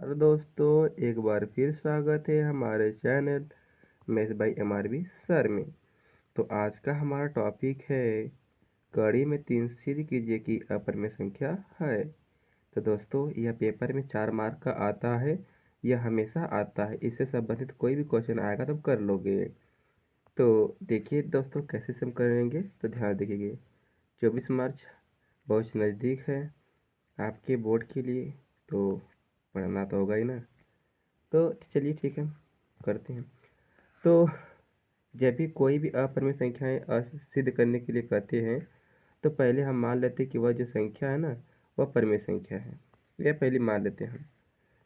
Hello दोस्तों, एक बार फिर स्वागत है हमारे channel maths by MRB sir में। तो आज का हमारा टॉपिक है कड़ी में 3 सिद्ध कीजिए कि अपरिमेय संख्या है। तो दोस्तों, यह पेपर में 4 मार्क का आता है, यह हमेशा आता है। इससे संबंधित कोई भी क्वेश्चन आएगा तो कर लोगे। तो देखिए दोस्तों, कैसे से हम करेंगे तो ध्यान देखिए। 24 मार्च बहुत नज़दीक है आपके बोर्ड के लिए, तो पढ़ना तो होगा ही ना। तो चलिए ठीक है, करते हैं। तो जब भी कोई भी अपरिमेय संख्याएं सिद्ध करने के लिए कहते हैं तो पहले हम मान लेते हैं कि वह जो संख्या है ना वह परिमेय संख्या है। यह पहले मान लेते हैं हम।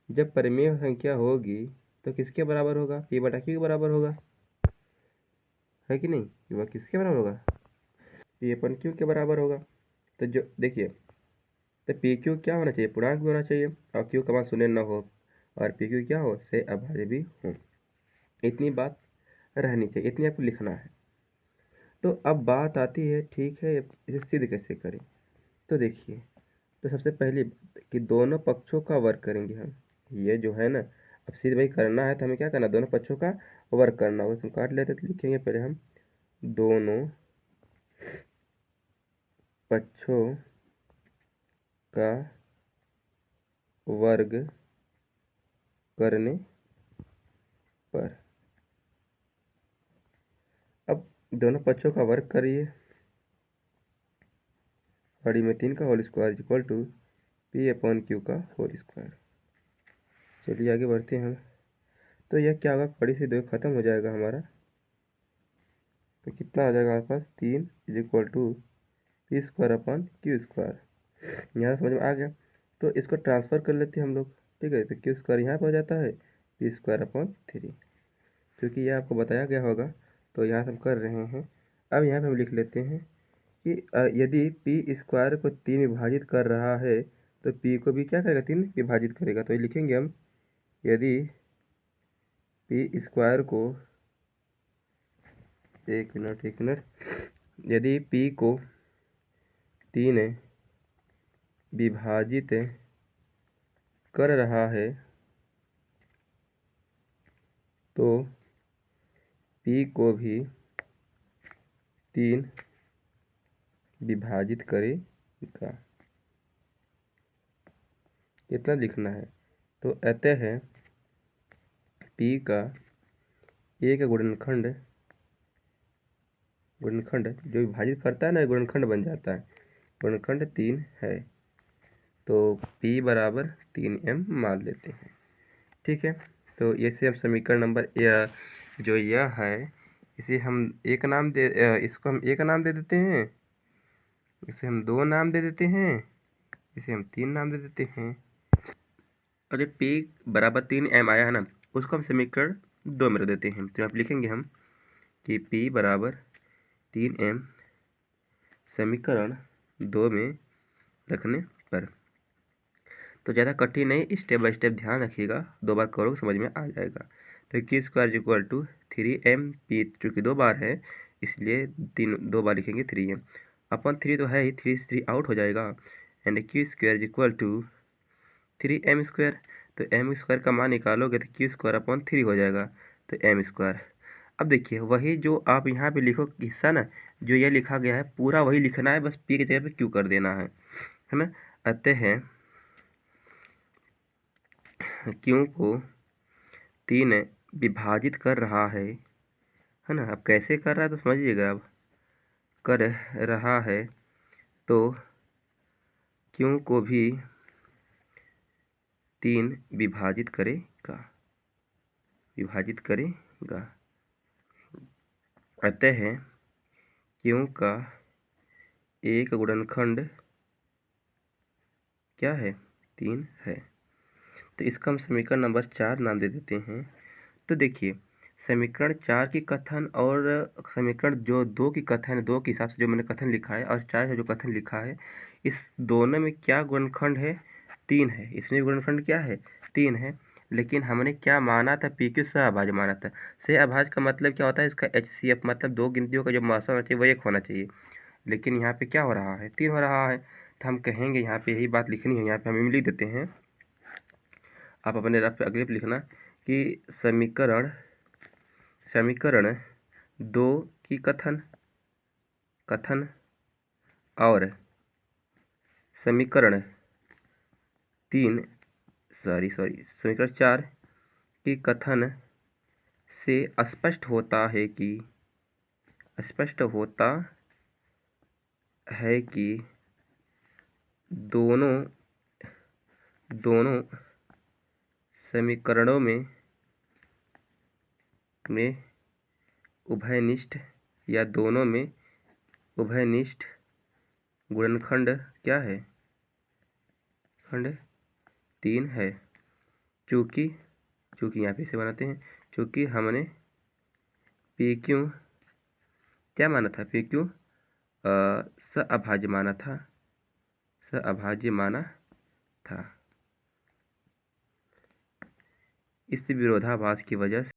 जब परिमेय संख्या होगी तो किसके बराबर होगा? पी बटा क्यू के बराबर होगा, है कि नहीं? वह किसके बराबर होगा? पी अपन क्यू के बराबर होगा। तो जो देखिए, तो पी क्यू क्या होना चाहिए? पूर्णांक भी होना चाहिए और क्यू का मान शून्य न हो, और पी क्यू क्या हो? से अभाज्य भी हो। इतनी बात रहनी चाहिए, इतनी आपको लिखना है। तो अब बात आती है, ठीक है, इसे सिद्ध कैसे करें। तो देखिए, तो सबसे पहले कि दोनों पक्षों का वर्ग करेंगे हम। ये जो है ना, अब सिद्ध भाई करना है तो हमें क्या करना? दोनों पक्षों का वर्ग करना होगा। तो काट लेते तो लिखेंगे पहले हम दोनों पक्षों का वर्ग करने पर। अब दोनों पक्षों का वर्ग करिए। कड़ी में 3 का whole square equal to P upon Q का होल स्क्वायर। चलिए आगे बढ़ते हैं हम। तो यह क्या होगा? कड़ी से 2 खत्म हो जाएगा हमारा, तो कितना आ जाएगा हमारे पास? 3 is equal to P square upon Q square. यहाँ समझ में आ गया। तो इसको ट्रांसफर कर लेते हैं हम लोग, ठीक है। तो क्यू स्क्वायर यहाँ पर हो जाता है पी स्क्वायर अपॉन 3, क्योंकि यह आपको बताया गया होगा, तो यहाँ से हम कर रहे हैं। अब यहाँ पे हम लिख लेते हैं कि यदि पी स्क्वायर को 3 विभाजित कर रहा है तो पी को भी क्या करेगा? 3 विभाजित करेगा। तो ये लिखेंगे हम, यदि पी स्क्वायर को, एक मिनट, यदि पी को 3 विभाजित कर रहा है तो पी को भी 3 विभाजित करेगा। कितना लिखना है? तो अतः पी का एक गुणनखंड जो विभाजित करता है ना, गुणनखंड बन जाता है, गुणनखंड 3 है। तो P बराबर 3m मान लेते हैं, ठीक है। तो इसे हम समीकरण नंबर जो यह है, इसे हम एक नाम दे इसको हम एक नाम दे देते हैं, इसे हम 2 नाम दे देते हैं, इसे हम 3 नाम दे देते हैं। और जो P बराबर 3m आया है ना, उसको हम समीकरण 2 में रख देते हैं। तो आप लिखेंगे हम कि P बराबर 3m समीकरण 2 में रखने पर। तो ज़्यादा कठिन नहीं, स्टेप बाय स्टेप ध्यान रखिएगा, 2 बार करो समझ में आ जाएगा। तो Q square equal to 3m, P चूँकि 2 बार है इसलिए 2 बार लिखेंगे 3m अपन 3 तो है ही, 3 से 3 आउट हो जाएगा। And Q square equal to 3m स्क्वायर। तो m स्क्वायर का मान निकालोगे तो क्यू स्क्वायर अपॉन 3 हो जाएगा, तो m स्क्वायर। अब देखिए, वही जो आप यहाँ पे लिखो हिस्सा ना, जो ये लिखा गया है पूरा वही लिखना है, बस पी की जगह पे क्यू कर देना है ना। अतः क्यू को 3 विभाजित कर रहा है ना। अब कैसे कर रहा है तो समझिएगा। अब कर रहा है तो क्यू को भी 3 विभाजित करेगा, अतः क्यू का एक गुणनखंड क्या है? 3 है। तो इसका हम समीकरण नंबर 4 नाम दे देते हैं। तो देखिए, समीकरण 4 की कथन और समीकरण जो 2 की कथन, 2 के हिसाब से जो मैंने कथन लिखा है और 4 से जो कथन लिखा है, इस दोनों में क्या गुणनखंड है? 3 है। इसमें गुणनखंड क्या है? 3 है। लेकिन हमने क्या माना था? पी क्यू सहअभाज्य माना था। सहअभाज्य का मतलब क्या होता है? इसका HCF मतलब 2 गिनतियों का जो मासा होना चाहिए वो 1 होना चाहिए, लेकिन यहाँ पे क्या हो रहा है? 3 हो रहा है। तो हम कहेंगे यहाँ पे यही बात लिखनी है, यहाँ पे हम लिख देते हैं आप अपने रफ पे अगले पे लिखना कि समीकरण 2 की कथन और समीकरण 4 की कथन से स्पष्ट होता है कि दोनों समीकरणों में उभयनिष्ठ या दोनों में उभयनिष्ठ गुणनखंड क्या है? खंड 3 है। चूँकि यहाँ पे से बनाते हैं, चूँकि हमने PQ क्या माना था? PQ सअभाज्य माना था। इस विरोधाभास की वजह से